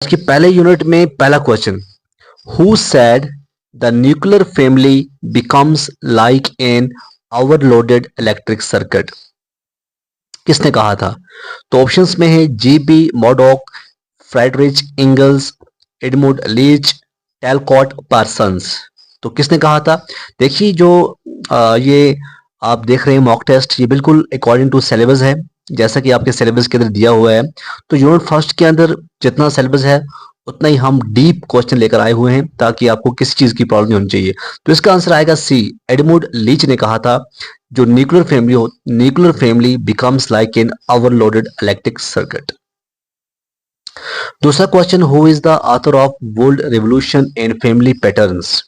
कि पहले यूनिट में पहला question, who said the nuclear family becomes like an overloaded electric circuit. किसने कहा था? तो ऑप्शंस में है GB Murdock, Friedrich Engels, Edmund Leach, Talcott Parsons. तो किसने कहा था? देखिए जो ये आप देख रहे हैं मॉक टेस्ट, ये बिल्कुल अकॉर्डिंग टू सिलेबस है, जैसा कि आपके सिलेबस के अंदर दिया हुआ है। तो यूनिट फर्स्ट के अंदर जितना सिलेबस है उतना ही हम डीप क्वेश्चन लेकर आए हुए हैं, ताकि आपको किसी चीज की प्रॉब्लम नहीं होनी चाहिए। तो इसका आंसर आएगा सी, एडमंड लीच ने कहा था जो nuclear family becomes like an overloaded electric circuit. दूसरा question, who is the author of world revolution and family patterns.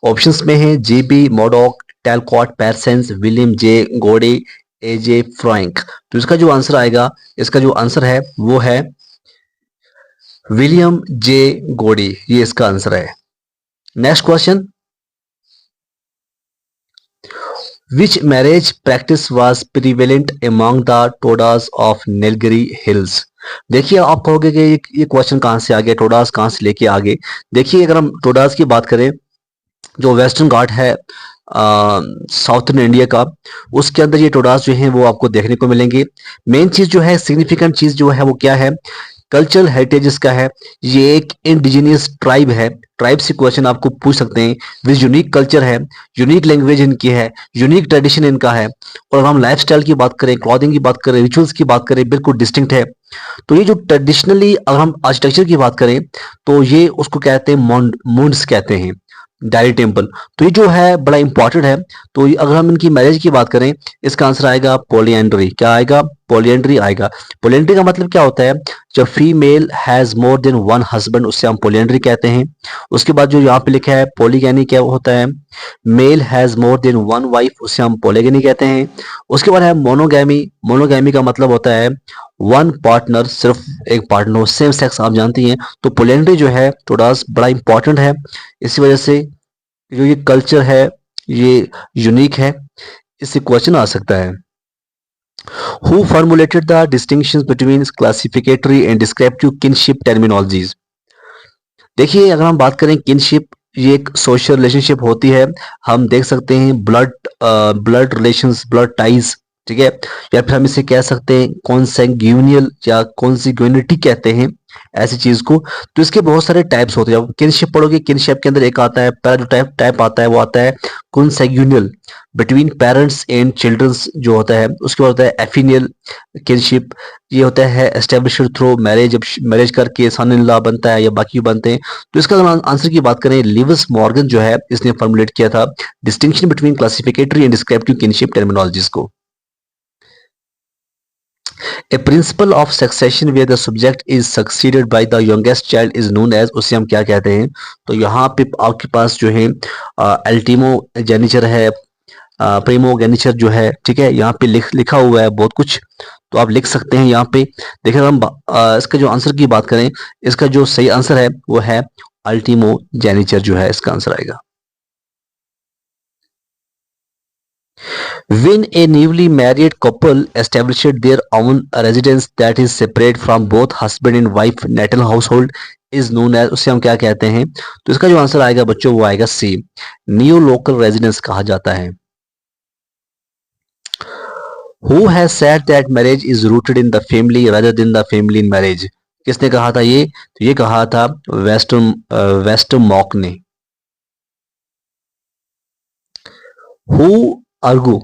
Options में है जेबी मॉडॉक, टेलकॉट पैर्सेंस, विलियम जे गोडे, एजे फ्रैंक। तो इसका जो आंसर आएगा, इसका जो आंसर है वो है विलियम जे गोडी, ये इसका आंसर है। Next question, which marriage practice was prevalent among the Todas of Nilgiri hills. देखिए आप कहोगे कि ये क्वेश्चन कहां से आ गया, टोडास कहां से लेके आ गए। देखिए अगर हम टोडास की बात करें, जो वेस्टर्न घाट है साउथर्न इंडिया का, उसके अंदर ये टोडास जो हैं वो आपको देखने को मिलेंगे। मेन चीज जो है, सिग्निफिकेंट चीज जो है वो क्या है, कल्चरल हेरिटेज इसका है। ये एक इंडिजिनियस ट्राइब है। ट्राइब से क्वेश्चन आपको पूछ सकते हैं, विच यूनिक कल्चर है, यूनिक लैंग्वेज इनकी है, यूनिक ट्रेडिशन इनका है। और अगर हम लाइफस्टाइल की बात करें, क्लॉथिंग की बात करें, रिचुअल्स की बात करें, बिल्कुल डिस्टिंक्ट है। तो ये जो ट्रेडिशनली अगर हम आर्किटेक्चर की बात करें, तो ये उसको कहते हैं मोन्ड्स कहते हैं, डायरी टेम्पल। तो ये जो है बड़ा इंपॉर्टेंट है। तो अगर हम इनकी मैरिज की बात करें, इसका आंसर आएगा पॉलीएंड्री। क्या आएगा? पॉलीएंड्री आएगा। पॉलीएंड्री का मतलब क्या होता है? जब female has more than one husband, उससे हम पॉलीएंड्री कहते हैं। उसके बाद जो यहाँ पे लिखा है पॉलीगैनी, क्या होता है? Male has more than one wife, उससे हम पॉलीगैनी कहते हैं। उसके बाद है मोनोगैमी। मोनोगैमी का मतलब होता है वन पार्टनर, सिर्फ एक पार्टनर हो, सेम सेक्स, आप जानती हैं। तो पॉलीएंड्री जो है थोड़ा बड़ा इंपॉर्टेंट है। इसी वजह से जो ये कल्चर है ये यूनिक है, इससे क्वेश्चन आ सकता है। Who formulated the distinction between classificatory and descriptive kinship terminologies. देखिए अगर हम बात करें किनशिप, ये एक सोशल रिलेशनशिप होती है। हम देख सकते हैं ब्लड रिलेशंस, ब्लड टाइज, ठीक है। या फिर हम इसे कह सकते हैं कॉन्सैंग्यूनियल या कॉन्सिग्यूनिटी कहते हैं ऐसी चीज को। तो इसके बहुत सारे टाइप्स होते हैं। जब किनशिप पढ़ोगे, किनशिप के अंदर एक आता है, पहला जो टाइप आता है वो आता है कॉन्सैंग्यूनियल, बिटवीन पेरेंट्स एंड चिल्ड्रंस जो होता है। उसके बाद होता है एफिनियल किनशिप, ये होता है एस्टेब्लिश्ड थ्रू मैरिज, जब मैरिज करके सन इन लॉ बनता है या बाकी बनते हैं। तो इसका आंसर की बात करें, लिविस मॉर्गन जो है इसने फॉर्मुलेट किया था distinction between classificatory and descriptive kinship terminologies को। A principle of succession where the subject is succeeded by the youngest child is known as, उसे हम क्या कहते हैं? तो यहाँ पे आपके पास जो है अल्टीमो जेनिचर है, प्रीमो जेनिचर जो है, ठीक है। यहाँ पे लिखा हुआ है बहुत कुछ, तो आप लिख सकते हैं यहाँ पे। देखिए हम इसका जो आंसर की बात करें, इसका जो सही आंसर है वो है अल्टीमो जेनिचर जो है इसका आंसर आएगा। When a newly married couple established their own residence that is separate from both husband and wife natal household is known as, उसे हम क्या कहते हैं? तो इसका जो आंसर आएगा बच्चों वो आएगा सी, न्यू लोकल रेजिडेंस कहा जाता है। Who has said that marriage is rooted in the family rather than the family in marriage? किसने कहा था ये? तो ये कहा था वेस्टमॉक ने। Who argue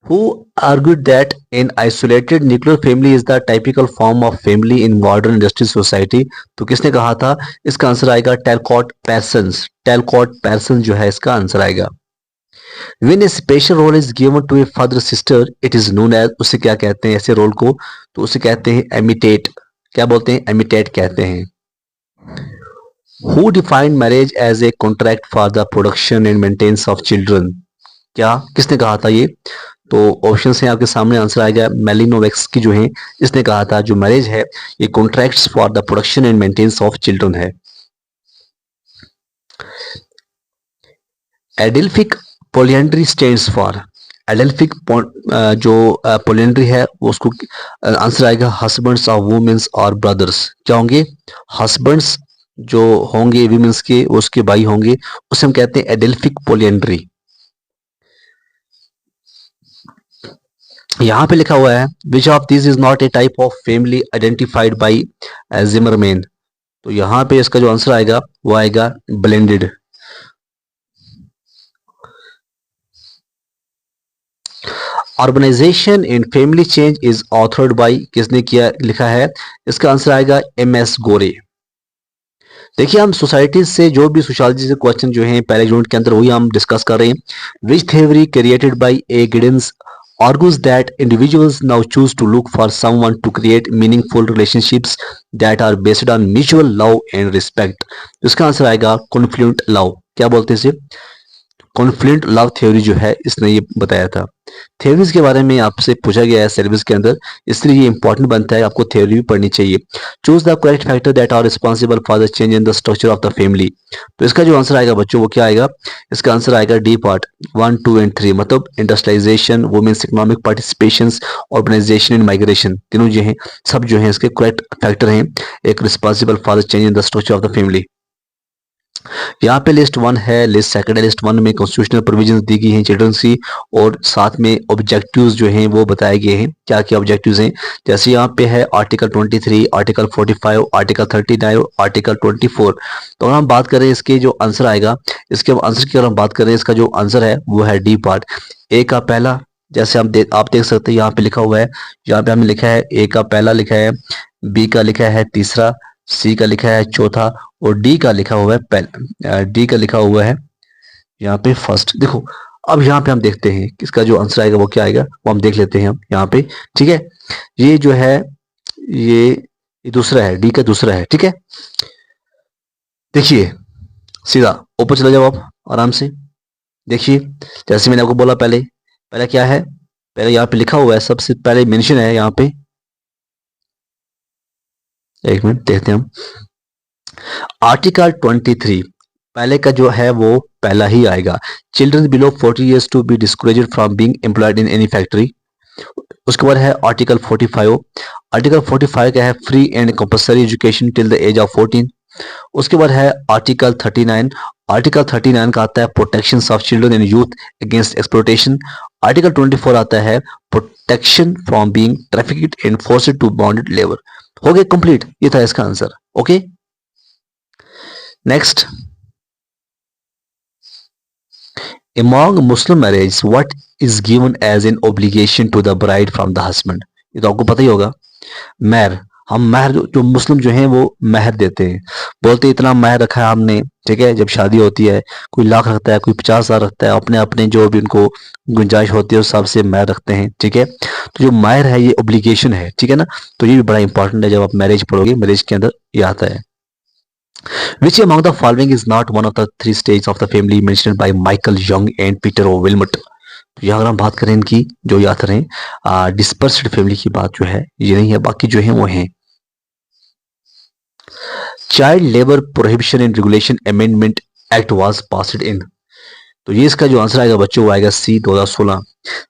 who argued that an isolated nuclear family is the typical form of family in modern industrial society? तो किसने कहा था? इसका आंसर आएगा टेलकॉट पैर्सन्स। टेलकॉट पैर्सन जो है इसका आंसर आएगा। When a special role is given to a father sister, it is known as, उसे क्या कहते हैं ऐसे रोल को? तो उसे कहते हैं एमिटेट। क्या बोलते हैं? एमिटेट कहते हैं। Who defined marriage as a contract for the production and maintenance of children? क्या किसने कहा था ये? तो ऑप्शन है आपके सामने, आंसर आएगा मेलिनोवेक्स की जो है, इसने कहा था जो मैरिज है ये contracts for the production and maintenance of children है। एडिल्फिक पॉलिएंड्री स्टैंड्स फॉर, एडेल्फिक जो पोलेंड्री है वो उसको आंसर आएगा हस्बैंड्स ऑफ वुमेन्स और ब्रदर्स। क्या होंगे? हस्बैंड्स जो होंगे विमेंस के, उसके भाई होंगे, उसे हम कहते हैं एडेल्फिक पोलियंड्री। यहां पे लिखा हुआ है which of this is not a type of family identified by Zimmerman. तो यहां पे इसका जो आंसर आएगा वो आएगा blended. Organisation in family change is authored by, किसने किया लिखा है? इसका आंसर आएगा एम.एस. गोरे। देखिए हम सोसाइटी से जो भी सोशियोलॉजी से क्वेश्चन जो हैं पहले यूनिट के अंदर वही हम डिस्कस कर रहे हैं। विच theory created by A Giddens argues that individuals now choose to look for someone to create meaningful relationships that are based on mutual love and respect। इसका आंसर आएगा कॉन्फ्लुएंट लव। क्या बोलते हैं इसे? कॉन्फ्लुएंट लव थ्योरी जो है इसने ये बताया था। थ्योरीज के बारे में आपसे पूछा गया है सिलेबस के अंदर, इसलिए ये इंपॉर्टेंट बनता है, आपको थ्योरी भी पढ़नी चाहिए। Choose the correct factor that are responsible for the change in the structure of the family. तो इसका जो आंसर आएगा बच्चों वो क्या आएगा? इसका आंसर आएगा डी पार्ट 1, 2 एंड 3, मतलब industrialisation, women's economic participation, organisation and migration, तीनों जो है सब जो है इसके करेक्ट फैक्टर हैं एक responsible for the change in the structure of the family. यहाँ पे लिस्ट 1 है, लिस्ट सेकंड है। लिस्ट 1 में कॉन्स्टिट्यूशनल प्रोविजंस दी गई हैं चिल्ड्रंस की, और साथ में ऑब्जेक्टिव्स जो हैं वो बताए गए हैं। क्या क्या ऑब्जेक्टिव्स हैं? जैसे यहाँ पे है आर्टिकल 23, आर्टिकल 45, आर्टिकल 39, आर्टिकल 24। तो अगर हम बात करें इसके जो आंसर आएगा, इसके आंसर की अगर हम बात करें, इसका जो आंसर है वो है डी पार्ट। ए का पहला, जैसे आप देख सकते हैं यहाँ पे लिखा हुआ है, यहाँ पे हमने लिखा है ए का पहला लिखा है, बी का लिखा है तीसरा, सी का लिखा है चौथा, और डी का लिखा हुआ है डी का लिखा हुआ है यहाँ पे फर्स्ट। देखो अब यहाँ पे हम देखते हैं किसका जो आंसर आएगा वो क्या आएगा, वो हम देख लेते हैं हम यहाँ पे। ठीक है, ये जो है ये दूसरा है, डी का दूसरा है। ठीक है, देखिए सीधा ऊपर चले जाओ आप आराम से। देखिए जैसे मैंने आपको बोला पहले, पहले क्या है, पहले यहाँ पे लिखा हुआ है, सबसे पहले मेंशन है यहाँ पे, एक मिनट देखते हैं हम। आर्टिकल 23 पहले का जो है वो पहला ही आएगा, children below 40 years to be discouraged from being employed in any factory. उसके बाद है आर्टिकल 45, आर्टिकल 45 का है free and compulsory education till the age of 14। उसके बाद है आर्टिकल 39, आर्टिकल 39 का आता है protection of children and youth against exploitation. Article 24 आता है protection from being trafficked and forced to bonded labour. हो गया कंप्लीट, ये था इसका answer. Okay next, among Muslim marriage what is given as an obligation to the bride from the husband। ये तो आपको पता ही होगा, महर। हम महर जो मुस्लिम जो हैं वो महर देते हैं, बोलते हैं इतना महर रखा है हमने। ठीक है, जब शादी होती है कोई लाख रखता है, कोई 50,000 रखता है, अपने अपने जो भी उनको गुंजाइश होती है उस हिसाब से महर रखते हैं। ठीक है, तो जो महर है ये ओब्लिगेशन है। ठीक है ना, तो ये भी बड़ा इंपॉर्टेंट है, जब आप मैरिज पढ़ोगे मैरिज के अंदर ये आता है। Which among the following is not one of the 3 stages of the family mentioned by Michael Young and Peter Wilmot। तो यहाँ अगर हम बात करें इनकी जो ये आथर हैं, डिस्पर्स्ड फैमिली की बात जो है ये नहीं है, बाकी जो है वो हैं। Child labour prohibition and regulation amendment act was passed in. तो ये इसका जो आंसर आएगा बच्चों वो आएगा सी 2016।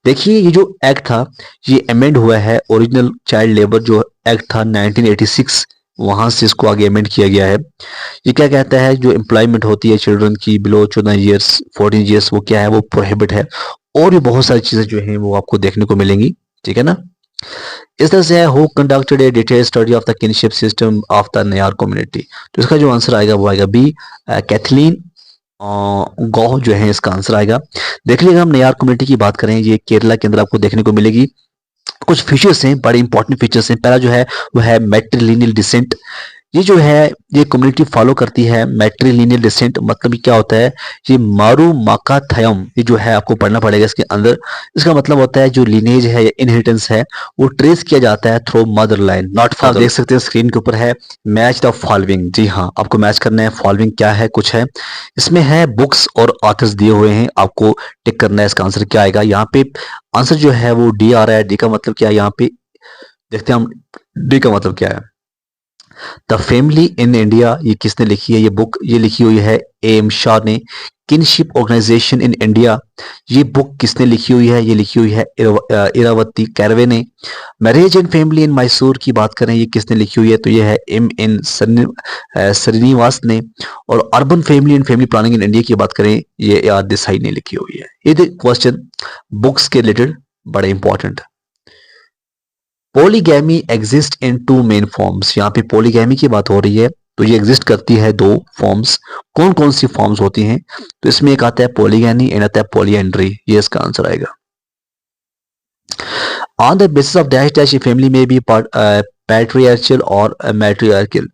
देखिए ये जो एक्ट था ये अमेंड हुआ है, ओरिजिनल चाइल्ड लेबर जो एक्ट था 1986 वहां से इसको आगे अमेंड किया गया है। ये क्या कहता है, जो एम्प्लॉयमेंट होती है चिल्ड्रन की बिलो 14 ईयर्स 14 ईयर्स वो क्या है, वो प्रोहिबिट है। और भी बहुत सारी चीजें जो हैं वो आपको देखने को मिलेंगी। ठीक है ना, इस तरह से है who conducted A detail study of the kinship system of the Nayar community. तो इसका जो आंसर आएगा वो आएगा बी, कैथलीन गौ जो है इसका आंसर आएगा। देख लीजिएगा, हम नयार कम्युनिटी की बात करें, ये केरला के अंदर आपको देखने को मिलेगी। कुछ फीचर्स हैं, बड़े इंपॉर्टेंट फीचर्स हैं। पहला जो है वो है मैट्रिलिनियल डिसेंट। ये जो है ये कम्युनिटी फॉलो करती है मैट्रिलिनियल डिसेंट। मतलब क्या होता है, ये मारू माका थयम, ये जो है आपको पढ़ना पड़ेगा इसके अंदर। इसका मतलब होता है जो लीनेज है या इनहेरिटेंस है वो ट्रेस किया जाता है through mother line not father. देख सकते हैं स्क्रीन के ऊपर है मैच द फॉलोइंग। जी हाँ, आपको मैच करना है। फॉलोइंग क्या है, कुछ है इसमें है बुक्स और ऑथर्स दिए हुए हैं, आपको टिक करना है इसका आंसर क्या आएगा। यहाँ पे आंसर जो है वो डी आ रहा है। डी का मतलब क्या है, यहाँ पे देखते हैं हम डी का मतलब क्या है। द फैमिली इन इंडिया, ये किसने लिखी है ये बुक? ये लिखी हुई है एम शाह ने। किनशिप ऑर्गेनाइजेशन इन इंडिया, ये बुक किसने लिखी हुई है? ये लिखी हुई है इरावती कैरवे ने। Marriage and family in Mysore की बात करें, ये किसने लिखी हुई है? तो ये है एम एन श्रीनिवास ने। और urban family and family planning in India की बात करें, ये आर देसाई ने लिखी हुई है। ये थे क्वेश्चन बुक्स के रिलेटेड, बड़े important. Polygamy exist in two main forms, यहाँ पे पॉलीगैमी की बात हो रही है, तो ये एग्जिस्ट करती है दो फॉर्म्स। कौन कौन सी फॉर्म्स होती हैं? तो इसमें एक आता है पॉलीगैमी, एंड आता है पॉलीएंड्री। ये इसका आंसर आएगा। On the basis of dash dash family में भी पैट्रियार्चल और मैट्रियार्कल,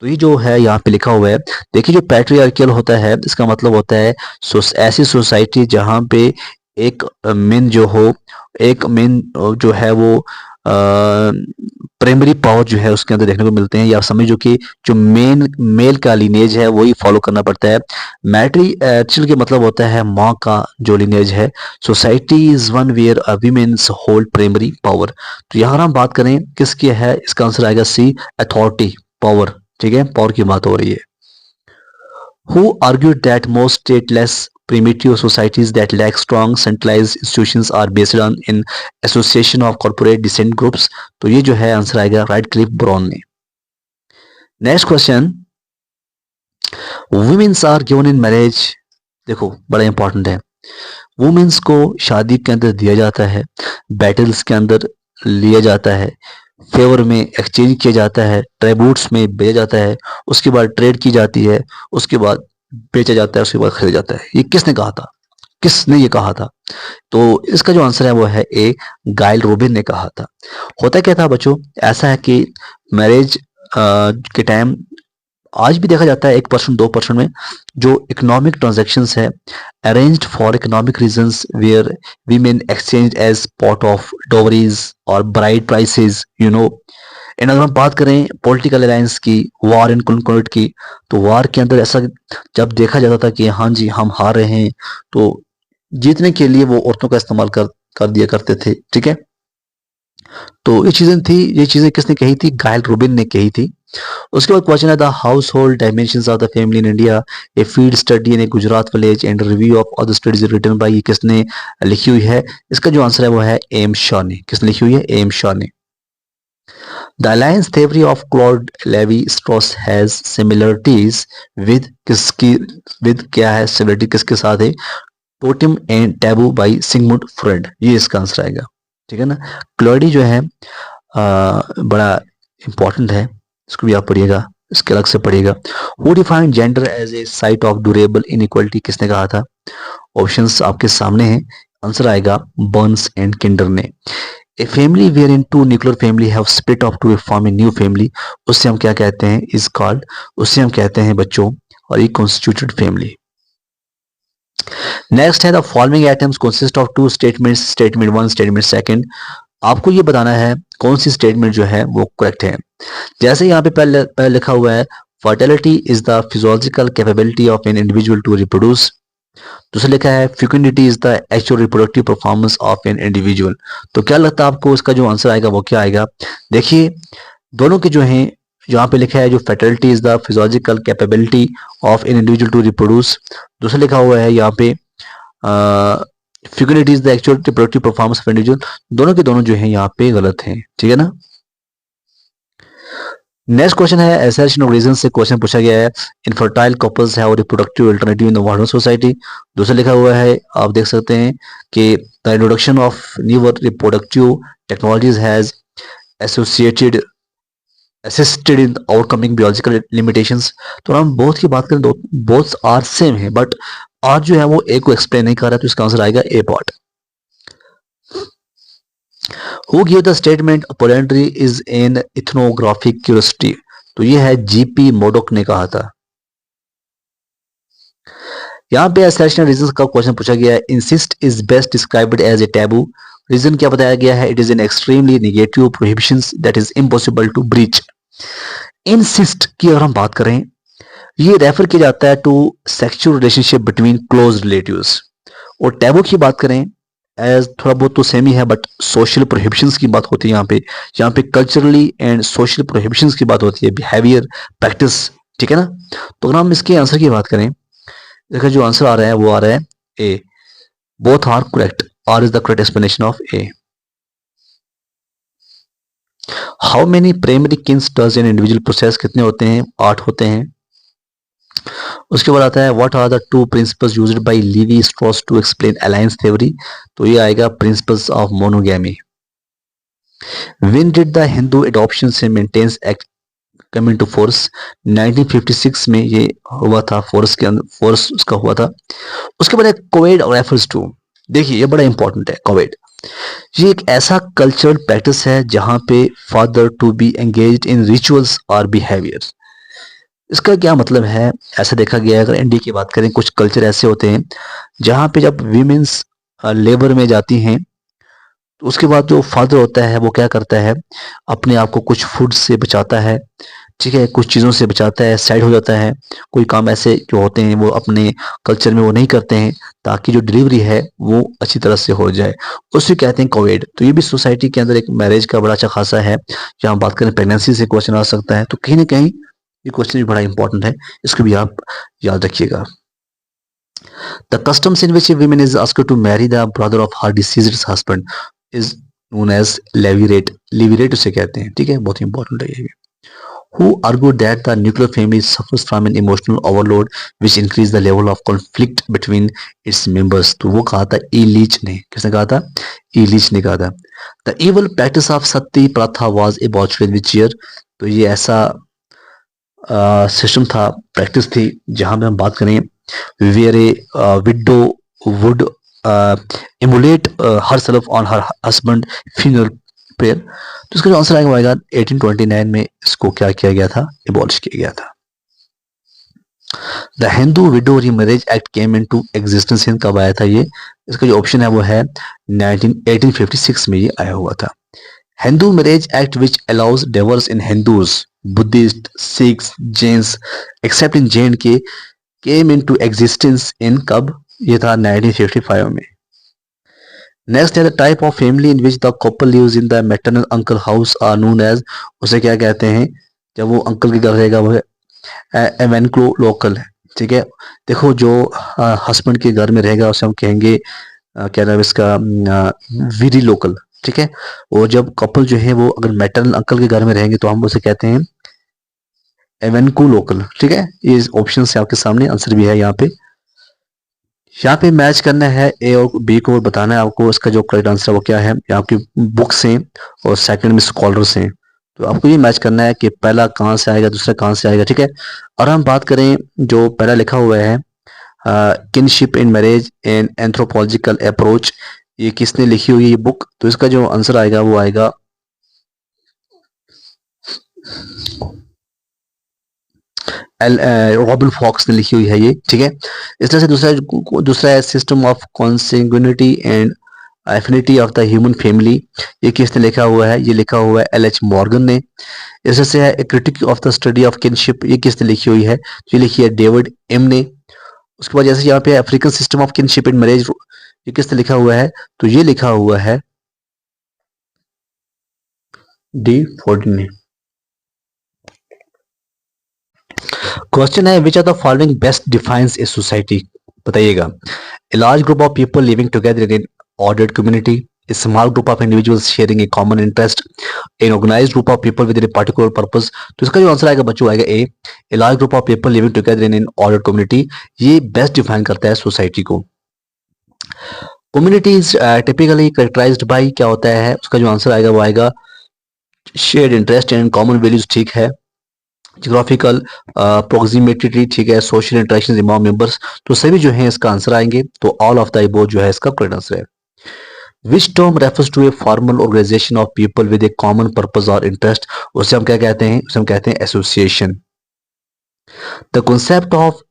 तो ये जो है यहाँ पे लिखा हुआ है, देखिए जो पैट्रियार्कल होता है इसका मतलब होता है ऐसी सोसाइटी जहाँ पे एक मेन जो हो, एक मेन जो है वो प्राइमरी पावर जो है उसके अंदर देखने को मिलते हैं, या समझो कि जो मेन मेल का लिनेज है वही फॉलो करना पड़ता है। मैट्रियार्चल के मतलब होता है माँ का जो लिनेज है। Society is one where women's hold primary power, तो यहाँ हम बात करें किसकी है, इसका आंसर आएगा सी, अथॉरिटी, पावर। ठीक है, पावर की बात हो रही है। Who argued that most stateless primitive societies that lack strong centralized institutions are based on in association of corporate descent groups? तो ये जो है आंसर आएगा राइट क्लिफ ब्राउन ने। Next question, women's are given in marriage, देखो बड़ा important है। Women's को शादी के अंदर दिया जाता है, बैटल्स के अंदर लिया जाता है, फेवर में एक्सचेंज किया जाता है, ट्राइब्यूट्स में बेचा जाता है, उसके बाद ट्रेड की जाती है, उसके बाद बेचा जाता है, उसके बाद खरीदा जाता है। ये किसने कहा था? किसने ये कहा था? तो इसका जो आंसर है वो है ए, गाइल रोबिन ने कहा था। होता क्या था बच्चों, ऐसा है कि मैरिज के टाइम आज भी देखा जाता है 1% 2% में जो इकोनॉमिक ट्रांजैक्शंस है arranged for economic reasons where women exchange as part of dowries और bride prices, you know. And अगर हम बात करें पॉलिटिकल अलायंस की, वार एंड कॉन्क्रीट की, तो वार के अंदर ऐसा जब देखा जाता था कि हाँ जी हम हार रहे हैं, तो जीतने के लिए वो औरतों का इस्तेमाल कर दिया करते थे। ठीक है, तो ये चीजें थी, ये चीजें किसने कही थी? गाइल रोबिन ने कही थी। उसके बाद क्वेश्चन है the household dimensions of the family in India, a field study in a Gujarat village and review of other studies written by, किसने लिखी हुई है? इसका जो आंसर है वो है एम शॉ ने। किसने लिखी हुई है? एम शॉ ने। The alliance theory of Claude Levi Strauss has similarities with, किसकी विद क्या है सिमिलरिटी किसके साथ है? Totem and taboo by Sigmund Freud, ये इसका आंसर आएगा। ठीक है ना, क्लॉडी जो है बड़ा इंपॉर्टेंट है, इसको भी आप पढ़िएगा, इसके अलग से पढ़िएगा। Who defined gender as a site of durable inequality, किसने कहा था? ऑप्शंस आपके सामने हैं, आंसर आएगा बर्न्स एंड किंडर ने। A family where in two nuclear family have split off to a form a new family, उससे हम क्या कहते हैं? इज कॉल्ड, उससे हम कहते हैं बच्चों और रिकॉन्स्टिट्यूटेड फैमिली। नेक्स्ट है the following items consist of two statements, statement 1 statement 2। आपको ये बताना है कौन सी स्टेटमेंट जो है वो करेक्ट है। जैसे यहाँ पे पहले लिखा हुआ है fertility is the physiological capability of an individual to reproduce. दूसरा लिखा है fecundity is the actual reproductive performance of an individual. तो क्या लगता है आपको इसका जो आंसर आएगा वो क्या आएगा? देखिए दोनों के जो हैं, यहाँ पे लिखा है जो fertility is the physiological capability of an individual to reproduce. दूसरा लिखा हुआ है यहाँ पे fecundity is the actual reproductive performance of individual. दोनों के दोनों जो है यहाँ पे गलत हैं। ठीक है ना। नेक्स्ट क्वेश्चन है एसर्शन ऑफ रीजन से क्वेश्चन पूछा गया है infertile couples have reproductive alternative in the modern society. दूसरा लिखा हुआ है आप देख सकते हैं कि the introduction of newer reproductive technologies has associated assisted in overcoming biological limitations. तो हम बोथ की बात करें तो बोथ आर सेम है, बट आर जो है वो ए को एक्सप्लेन नहीं कर रहा, तो इसका आंसर आएगा ए part. Who gave the statement polyandry is an ethnographic curiosity? तो ये है जीपी मोडोक ने कहा था। यहाँ पे assertion reasons का क्वेश्चन पूछा गया है। insist is best described as a taboo। Reason क्या बताया गया है? it is an extremely negative prohibitions that is impossible to breach। insist की अगर हम बात करें ये रेफर किया जाता है to sexual relationship between close relatives, और टैबू की बात करें एज थोड़ा बहुत तो सेम ही है, बट सोशल प्रोहिबिशंस की बात होती है यहाँ पे कल्चरली एंड सोशल प्रोहिबिशंस की बात होती है, बिहेवियर, प्रैक्टिस, ठीक है ना। तो अगर हम इसके आंसर की बात करें, इसका जो आंसर आ रहा है वो आ रहा है A, both are correct, R is the correct explanation of A. How many primary kins does an individual process, कितने होते हैं, 8 होते हैं। उसके बाद आता है what are the two principles used by Levi Strauss to explain alliance theory, तो ये आएगा principles of monogamy. When did the Hindu adoption से maintenance act come into force, 1956 में ये हुआ था, फोर्स के अंदर फोर्स उसका हुआ था। उसके बाद कोविड रेफर्स टू, देखिए ये बड़ा इंपॉर्टेंट है कोविड, ये एक ऐसा कल्चरल प्रैक्टिस है जहां पे father to be engaged in rituals और बिहेवियर। इसका क्या मतलब है, ऐसा देखा गया है, अगर इंडिया की बात करें कुछ कल्चर ऐसे होते हैं जहां पे जब वीमेंस लेबर में जाती हैं तो उसके बाद जो फादर होता है वो क्या करता है, अपने आप को कुछ फूड से बचाता है, ठीक है, कुछ चीज़ों से बचाता है, साइड हो जाता है, कोई काम ऐसे जो होते हैं वो अपने कल्चर में वो नहीं करते हैं ताकि जो डिलीवरी है वो अच्छी तरह से हो जाए, उसे कहते हैं कोविड। तो ये भी सोसाइटी के अंदर एक मैरिज का बड़ा अच्छा खासा है। जहाँ बात करें प्रेगनेंसी से क्वेश्चन आ सकता है, तो कहीं ना कहीं ये क्वेश्चन भी बड़ा इंपॉर्टेंट है, इसको भी आप याद रखिएगा। The customs in which women is asked to marry the brother of her deceased husband is known as levirate, levirate उसे कहते हैं, ठीक है, बहुत इंपॉर्टेंट है ये भी। Who argued that the nuclear family suffers from an emotional overload which increase the level of conflict between its members, तो वो कहा था ई लीच ने, किसने कहा था, ई लीच ने कहा था। The evil practice of सती प्रथा was abolished in which year, तो ये ऐसा सिस्टम था, प्रैक्टिस थी, जहां पे हम बात करें where a widow would emulate herself on her husband funeral prayer, तो इसका जो आंसर आएगा वो आएगा 1829 में इसको क्या किया गया था, एबॉलिश किया गया था। The Hindu window remarriage act came into existence in कब आया था ये, इसका जो ऑप्शन है वो है 1856 में ये आया हुआ था। Hindu marriage act which allows divorce in Hindus, Buddhist, Sikhs, Jains accept in J and के केम इनटू एग्जिस्टेंस इन कब, ये था 1955 में। नेक्स्ट है the type of family in which the couple lives in the maternal uncle house are known as, उसे क्या कहते हैं, जब वो अंकल के घर रहेगा वो एवेंक्लो लोकल है, ठीक है। देखो जो हस्बैंड के घर में रहेगा उसे हम कहेंगे क्या नाम इसका, वीरी लोकल, ठीक है। और जब कपल जो है वो अगर मैटरनल अंकल के घर में रहेंगे तो हम उसे कहते हैं एवेंकू लोकल, ठीक है। ये ऑप्शन है आपके सामने, आंसर भी है यहाँ पे मैच करना है ए और बी को और बताना है आपको इसका जो करेक्ट आंसर है वो क्या है। यहाँ की बुक्स हैं और सेकंड में स्कॉलर्स हैं, तो आपको ये मैच करना है कि पहला कहाँ से आएगा, दूसरा कहाँ से आएगा, ठीक है। और हम बात करें जो पहला लिखा हुआ है kinship in marriage and anthropological approach, ये किसने लिखी हुई है ये बुक, तो इसका जो आंसर आएगा वो आएगा रॉबिन फॉक्स ने लिखी हुई है ये, ठीक है। इस तरह से दूसरा है system of consanguinity and affinity of the human family, ये किसने लिखा हुआ है, ये लिखा हुआ है एल.एच. मॉर्गन ने। इस तरह से है a critique of the study of kinship, ये किसने लिखी हुई है, ये लिखी है डेविड एम ने। उसके बाद जैसे यहाँ पे African system of kinship and marriage, ये किसने लिखा हुआ है, तो ये लिखा हुआ है डी फोर्डन ने। क्वेश्चन है which are the following best defines a society, बताइएगा। A large group of people living together in an ordered community, a small group of individuals sharing a common interest, an organized group of people with a particular purpose, तो इसका जो answer आएगा बच्चों आएगा a large group of people living together in an ordered community, ये best define करता है society को। Community is typically characterised by, क्या होता है, उसका जो आंसर आएगा वो आएगा shared interest and common values, ठीक है। जियोग्राफिकल प्रोक्सिमिटी, ठीक है। सोशल इंटरेक्शन अमंग मेंबर्स, तो सभी जो है इसका आंसर आएंगे, तो ऑल ऑफ द अबव जो है इसका करेक्ट आंसर है। Which term refers to a formal organization of people with a common purpose or interest, उसे हम क्या कहते हैं, उसे हम कहते हैं association. The concept of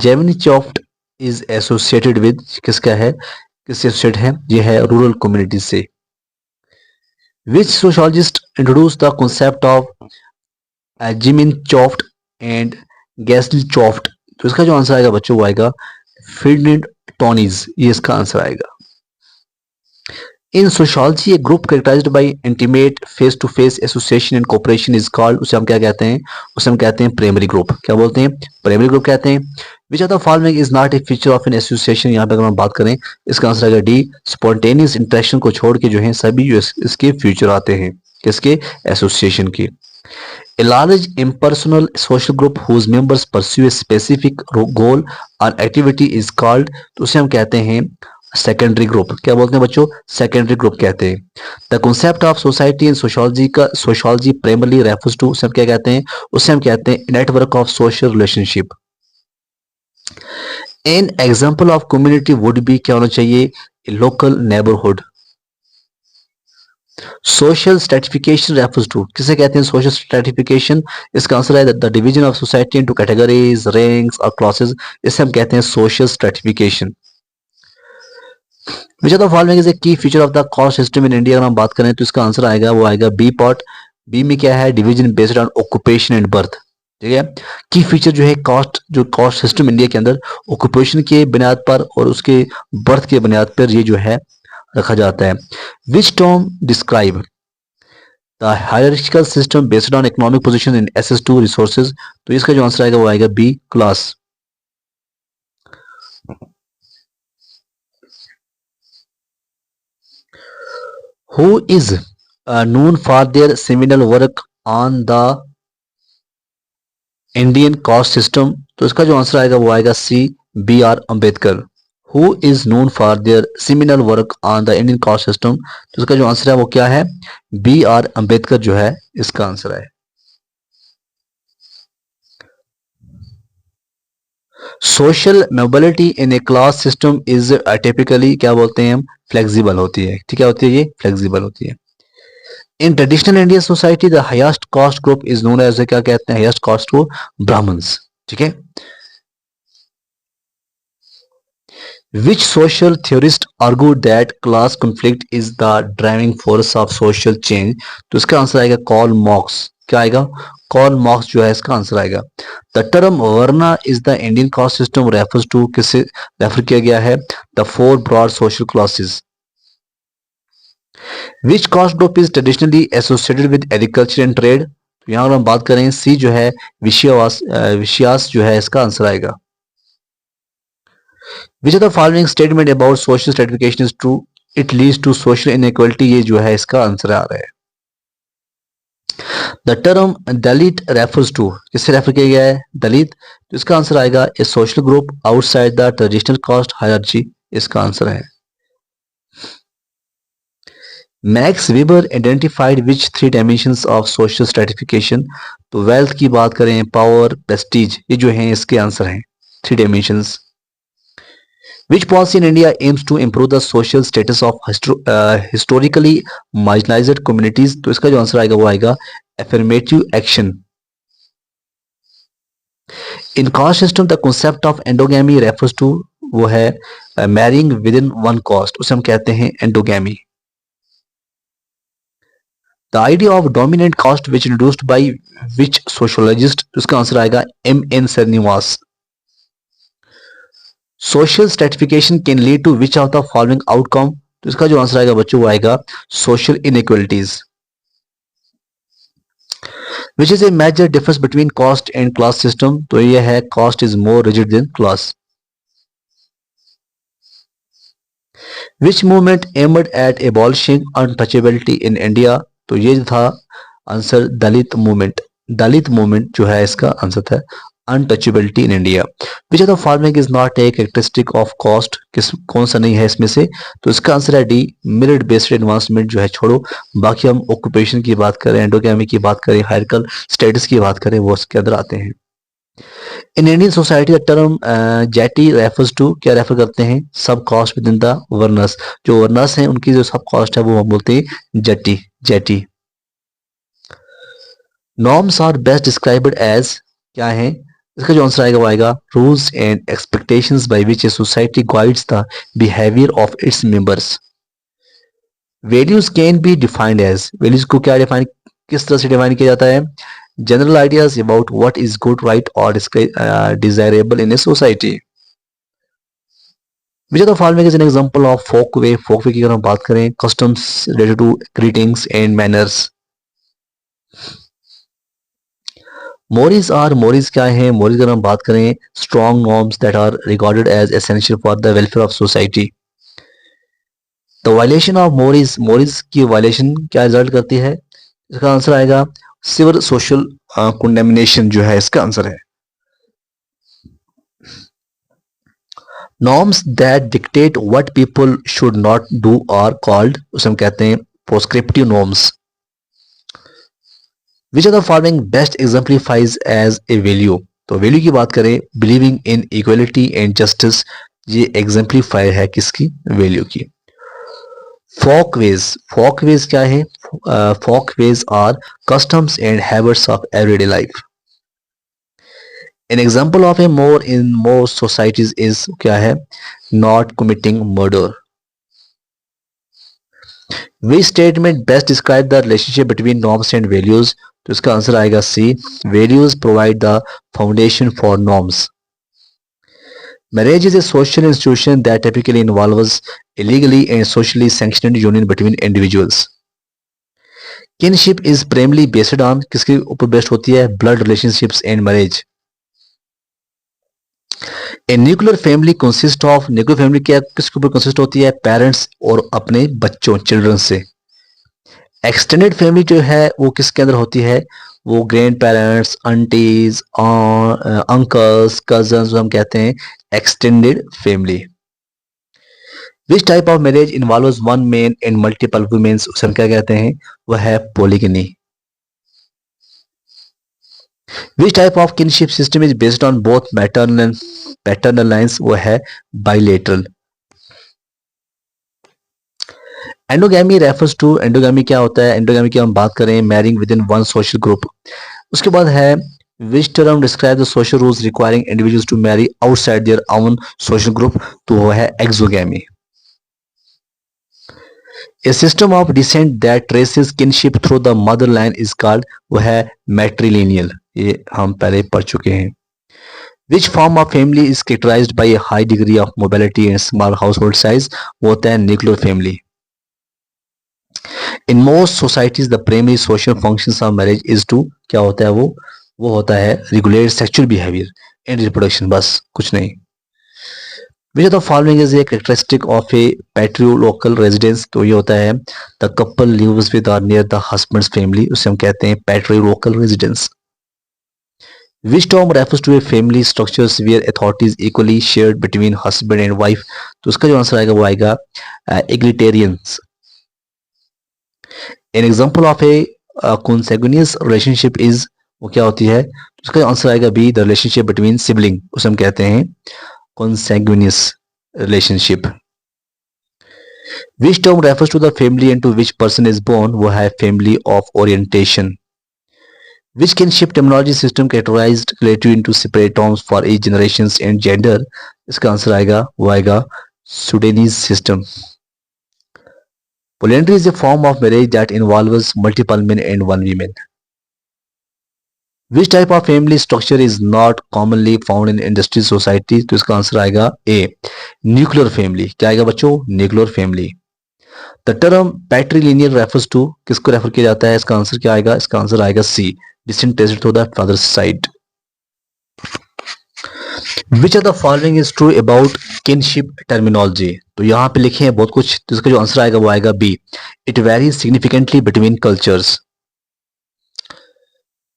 Gemeinschaft is associated with, किसका है, किससे एसोसिएट है, ये है रूरल कम्युनिटी से। Which sociologist introduced the concept of Gemeinschaft and Gesellschaft, तो इसका जो आंसर आएगा बच्चों वो आएगा फ्रीडरिक टोनीज, ये इसका आंसर आएगा। In sociology a group characterised by intimate face to face association and cooperation is called, उसे हम क्या कहते हैं, उसे हम कहते हैं प्राइमरी ग्रुप। क्या बोलते हैं, प्राइमरी ग्रुप कहते हैं। विच of the following is not A feature of an association, यहाँ पे अगर हम बात करें इसका आंसर आएगा डी, स्पॉन्टेनियस इंटरेक्शन को छोड़ के जो है सभी जो इसके फ्यूचर आते हैं, किसके, एसोसिएशन के। A large impersonal social group whose members pursue a specific goal or activity is called, तो उसे हम कहते हैं सेकेंडरी ग्रुप। क्या बोलते हैं बच्चों, सेकेंडरी ग्रुप कहते हैं। The concept of society in sociology का, सोशियोलॉजी प्राइमरली रेफर्स टू, उसे हम क्या कहते हैं, उसे हम कहते हैं network of social relationship. An example of community would be, क्या होना चाहिए, local neighbourhood. Social stratification refers to, किसे कहते हैं सोशल स्ट्रेटिफिकेशन, इसका आंसर है the division of society into categories, ranks और क्लासेस, इसे हम कहते हैं social stratification. Which of the following is ए की feature of the caste system in India, अगर हम बात करें तो इसका आंसर आएगा, वो आएगा बी पार्ट। बी में क्या है, division based on occupation and birth. ठीक है, की फीचर जो है कास्ट, जो कास्ट सिस्टम इंडिया के अंदर ऑक्यूपेशन के बुनियाद पर और उसके बर्थ के बुनियाद पर ये जो है रखा जाता है। Which term describe the hierarchical system based on economic position in access to resources, तो इसका जो आंसर आएगा वो आएगा B, class. Who is known for their seminal work on the Indian caste system, तो इसका जो आंसर आएगा वो आएगा C, B R Ambedkar. Who is known for their seminal work on the Indian caste system, तो इसका जो आंसर है वो क्या है, बी आर अम्बेडकर जो है इसका आंसर है। Social mobility in A class system is typically, क्या बोलते हैं हम, फ्लेक्सिबल होती है। ठीक है, होती है, ये फ्लेक्सिबल होती है। In traditional Indian society the highest caste group is known as, क्या कहते हैं हाईएस्ट कास्ट को, ब्राह्मण्स। ठीक है। Which social theorist argue that class conflict is the driving force of social change, तो इसका आंसर आएगा कॉल मॉक्स। क्या आएगा, कॉल मॉक्स जो है इसका आंसर आएगा। The term varna is the Indian caste system refers to, किससे रेफर किया गया है, the four broad social classes. Which caste group is traditionally associated with agriculture and trade, तो यहां अगर हम बात करें सी जो है विश्यास जो है इसका आंसर आएगा। Which of the following statement about social stratification is true, it leads to social inequality, ये जो है इसका आंसर आ रहा है। The term Dalit refers to, किससे रेफर किया गया है, दलित, तो इसका आंसर आएगा a social group outside the traditional caste hierarchy, इसका आंसर है। Max Weber identified which three dimensions of social stratification, तो वेल्थ की बात करें, पावर, प्रेस्टीज, ये जो है इसके आंसर हैं three dimensions. Which policy in India aims to improve the social status of historically marginalised communities, तो इसका जो आंसर आएगा वो आएगा affirmative action. In caste system the concept of endogamy refers to, वो है marrying within one caste, उसे हम कहते हैं endogamy. The idea of dominant caste which introduced by which sociologist, उसका आंसर आएगा M N Srinivas. Social stratification can lead to which of the following outcome, तो इसका जो आंसर आएगा बच्चों वो आएगा social inequalities. Which is a major difference between caste and class system, तो ये है caste is more rigid than class. Which movement aimed at abolishing untouchability in India, तो ये था answer Dalit movement. Dalit movement जो है इसका आंसर था untouchability in India. Which of the following is not a characteristic of caste, किस कौन सा नहीं है इसमें से, तो इसका आंसर है डी, मेरिट बेस्ड एडवांसमेंट जो है छोड़ो, बाकी हम ऑक्यूपेशन की बात करें, एंडोगैमी की बात करें, हायरार्किकल स्टेटस की बात करें, वो उसके अंदर आते हैं। In Indian society the term jati refers to, क्या रेफर करते हैं, sub caste within the varnas, जो वर्नस हैं उनकी जो सब कास्ट है वो हम बोलते हैं jati, jati. Norms are best described as, क्या है, इसका जो आंसर आएगा वो आएगा rules and expectations by which a society guides the behaviour of its members. Values can be defined as, values को क्या डिफाइन, किस तरह से डिफाइन किया जाता है, general ideas about what is good, right और desirable in a society. Which are the following is an example of folk way. Folk way की अगर हम बात करें, customs related to greetings and manners. Mores क्या है? मोरीज अगर हम बात करें, strong norms that are regarded as essential for the welfare of society. The violation of mores की वायलेशन क्या रिजल्ट करती है? इसका आंसर आएगा सिविल सोशल कंडेमनेशन जो है इसका आंसर है। Norms that dictate what people should not do are called, उसे हम कहते हैं proscriptive norms. Which are the following best exemplifies as a value. तो वैल्यू की बात करें, believing in equality and justice, ये एग्जाम्पलीफाई है किसकी? वैल्यू की। फोकवेज क्या है? Folkways are customs and habits of everyday life. An example of a more in most societies is क्या है? Not committing murder. Which statement best describe the relationship between norms and values? तो इसका answer आएगा C, values provide the foundation for norms. Marriage is a social institution that typically involves a legally and socially sanctioned union between individuals. Kinship is primarily based on, किसके ऊपर based होती है? Blood relationships and marriage. A nuclear family consists of, nuclear family क्या किसके ऊपर consist होती है? Parents और अपने बच्चों, children से। एक्सटेंडेड फैमिली जो है वो किसके अंदर होती है? वो grandparents, aunties, uncles, cousins, हम कहते हैं extended family. Which type of marriage involves one man and multiple womens, उसे हम क्या कहते हैं? वह है polygyny. Which type of kinship system is based on both maternal paternal lines, वो है bilateral. Endogamy refers to, endogamy क्या होता है? एंडोगैमी की हम बात करें, marrying within one social group. उसके बाद है which term describe the social rules requiring individuals to marry outside their own social group, तो वो है exogamy. A system of descent that traces kinship through the mother line is called, वो है matrilineal, ये हम पहले पढ़ चुके हैं। Which form of family is characterised by a high degree of mobility and small household size, वो होता है nuclear family. In most societies the primary social functions of marriage is to, क्या होता है वो होता है regulate sexual behaviour and reproduction, बस कुछ नहीं। Which of the following is a characteristic of a patrilocal residence, तो ये होता है द कपल लिव्स विद और नियर द हस्बैंड्स फैमिली, उसे हम कहते हैं patrilocal residence. Which term refers to a family structures where authority is equally shared between husband and wife, तो उसका जो आंसर आएगा वो आएगा एग्लिटेरियंस। N example of a consanguineous relationship is, वो क्या होती है? उसका आंसर आएगा B, the relationship between sibling, उसे हम कहते हैं consanguineous relationship. Which term refers to the family into which person is born, वो है family of orientation. Which kinship terminology system categorized relative into separate terms for each generations and gender, इसका answer आएगा वो आएगा Sudanese system. Polyandry is a form of marriage that involves multiple men and one woman. Which type of family structure is not commonly found in industrial society? तो इसका answer आएगा A, nuclear family। क्या आएगा बच्चों? nuclear family. The term patrilineal refers to, किसको refer किया जाता है? इसका आंसर क्या आएगा? इसका आंसर आएगा C, descent traced through the father's side. Which of the following is true about kinship terminology? तो यहाँ पे लिखे हैं बहुत कुछ, तो इसका जो आंसर आएगा वो आएगा B, it varies significantly between cultures.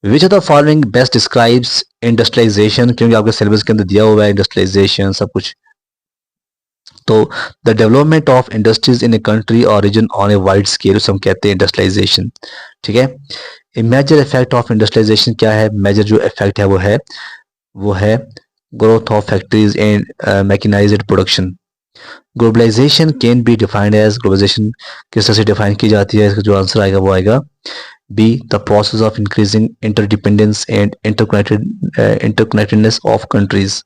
Which of the following best describes industrialisation, क्योंकि आपके सिलेबस के अंदर दिया हुआ है इंडस्ट्रियलाइजेशन सब कुछ। तो the development of industries in a country और region on a wide scale, हम कहते हैं इंडस्ट्रियलाइजेशन। ठीक है। A major effect of industrialisation क्या है? मेजर जो इफेक्ट है वो है growth of factories and mechanized production. Globalization can be defined as, globalization किस तरह से डिफाइन की जाती है? इसका जो आंसर आएगा वो आएगा B, the process of increasing interdependence and interconnectedness of countries.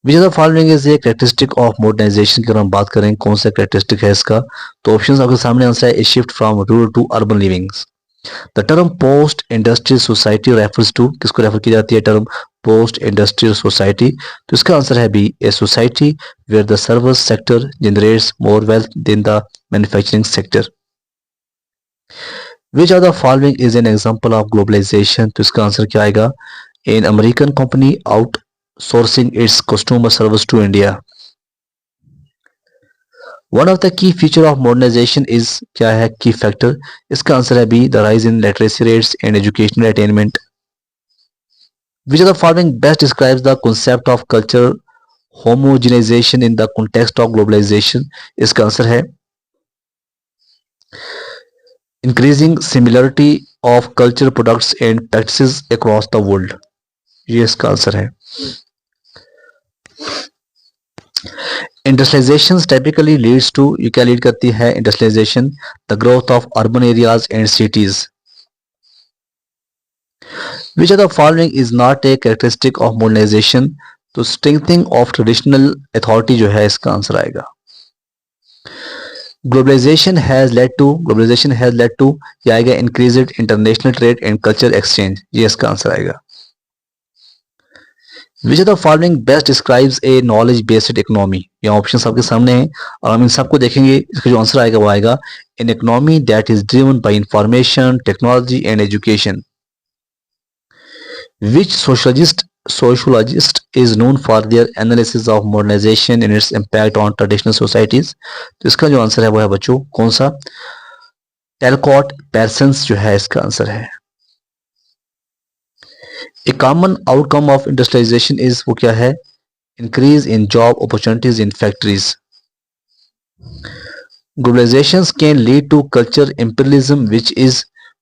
Which of the following is a characteristic of modernization? की अगर हम बात करें कौन सा characteristic है इसका, तो ऑप्शंस आपके सामने आंसर है a shift from rural to urban livings. The term post industrial society refers to, किसको रेफर की जाती है? Term post industrial society? तो इसका आंसर है B, a society where the service sector generates more wealth than the manufacturing sector. Which are the following is an example of globalisation? तो इसका answer क्या आएगा? An American company outsourcing its customer service to India. One of the key feature of modernisation is, क्या है key factor? इसका answer है B, the rise in literacy rates and educational attainment. Which are the following best describes the concept of culture homogenisation in the context of globalisation? इसका answer है increasing similarity of culture products and practices across the world. ये इसका answer है। Industrialisation typically leads to, ये क्या lead करती है industrialisation? The growth of urban areas and cities. Which are the following is not a characteristic of modernisation? तो strengthening of traditional authority जो है इसका आंसर आएगा। ग्लोबलाइजेशन हैज लेड टू, ये आएगा increased international trade and culture exchange. ये इसका answer आएगा। Which are the following best describes a knowledge based economy? यहाँ ऑप्शन आपके सामने हैं और हम इन सबको देखेंगे। इसका जो आंसर आएगा वो आएगा an economy that is driven by information technology and education. Which sociologist is known for their analysis of modernization and its impact on traditional societies? तो इसका जो आंसर है वो है बच्चों कौन सा? टेलकॉट पेर्सन्स जो है इसका आंसर है। A common outcome of industrialisation is, वो क्या है? Increase in job opportunities in factories. Globalizations can lead to culture imperialism,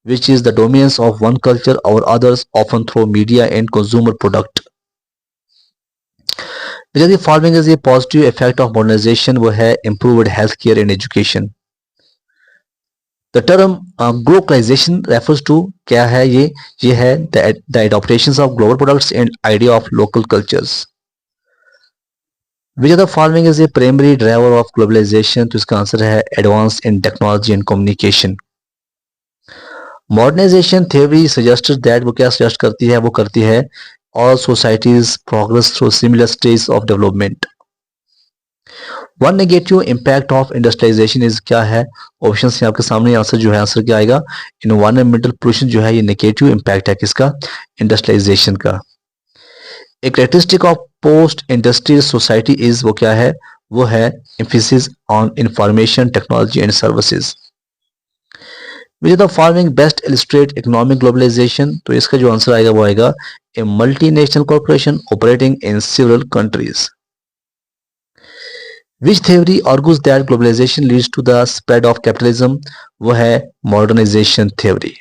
which is the dominance of one culture over others, often through media and consumer product. Which of the following is a positive effect of modernization? वो है improved healthcare and education. The term globalization refers to, क्या है ये है the adaptations of global products and idea of local cultures. Which of the following is a primary driver of globalization? तो इसका answer है advance in technology and communication. Modernisation theory suggested that, वो क्या suggest करती है? वो करती है all societies progress through similar stage of development. One negative impact of industrialisation is, क्या है? ऑप्शन से आपके सामने आंसर जो है, आंसर क्या आएगा? एनवायरमेंटल पोल्यूशन जो है ये नेगेटिव इंपैक्ट है किसका? इंडस्ट्रियलाइजेशन का। एक characteristic of post industrial society is, वो क्या है? वो है emphasis on information technology and services. Which of the following best illustrate economic globalization? तो इसका जो आंसर आएगा वो आएगा a multinational corporation operating in several countries. Which theory argues that globalization leads to the spread of capitalism? वो है modernization theory.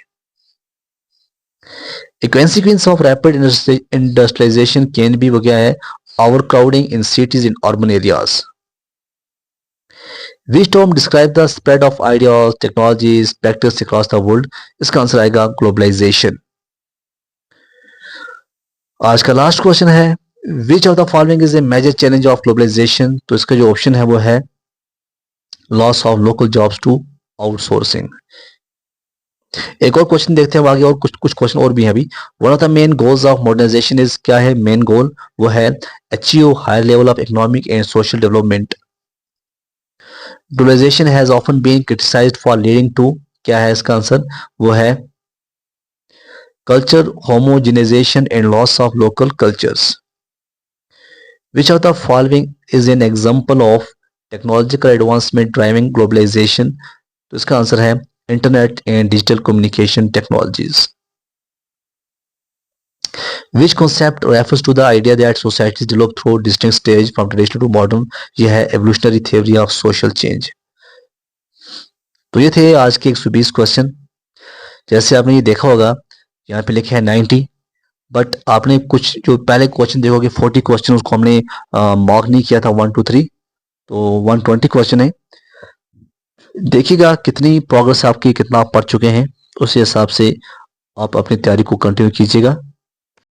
A consequence of rapid industrialization can be, वो क्या है? Overcrowding in cities in urban areas. Which term describe the spread of ideas, technologies, practice across the world? इसका answer आएगा globalisation. आज का last question है which of the following is a major challenge of globalisation? तो इसका जो option है वो है loss of local jobs to outsourcing. एक और क्वेश्चन देखते हैं आगे, और कुछ क्वेश्चन और भी हैं अभी। One of the main goals of modernisation is, क्या है मेन गोल? वो है achieve higher level of economic and social development. Globalization has often been criticized for leading to, क्या है इसका आंसर? वो है culture homogenization and loss of local cultures. Which of the following is an example of technological advancement driving globalization? तो इसका answer है internet and digital communication technologies. Which concept refers to the idea that societies develop through distinct stage from traditional to modern? यह है evolutionary theory of social change. तो ये थे आज के 120 क्वेश्चन। जैसे आपने ये देखा होगा यहाँ पे लिखे हैं 90, बट आपने कुछ जो पहले क्वेश्चन देखोगे 40 क्वेश्चन उसको हमने मार्क नहीं किया था 1 2 3, तो 120 क्वेश्चन है। देखिएगा कितनी प्रोग्रेस आपकी, कितना आप पढ़ चुके हैं, उस हिसाब से आप अपनी तैयारी को कंटिन्यू कीजिएगा।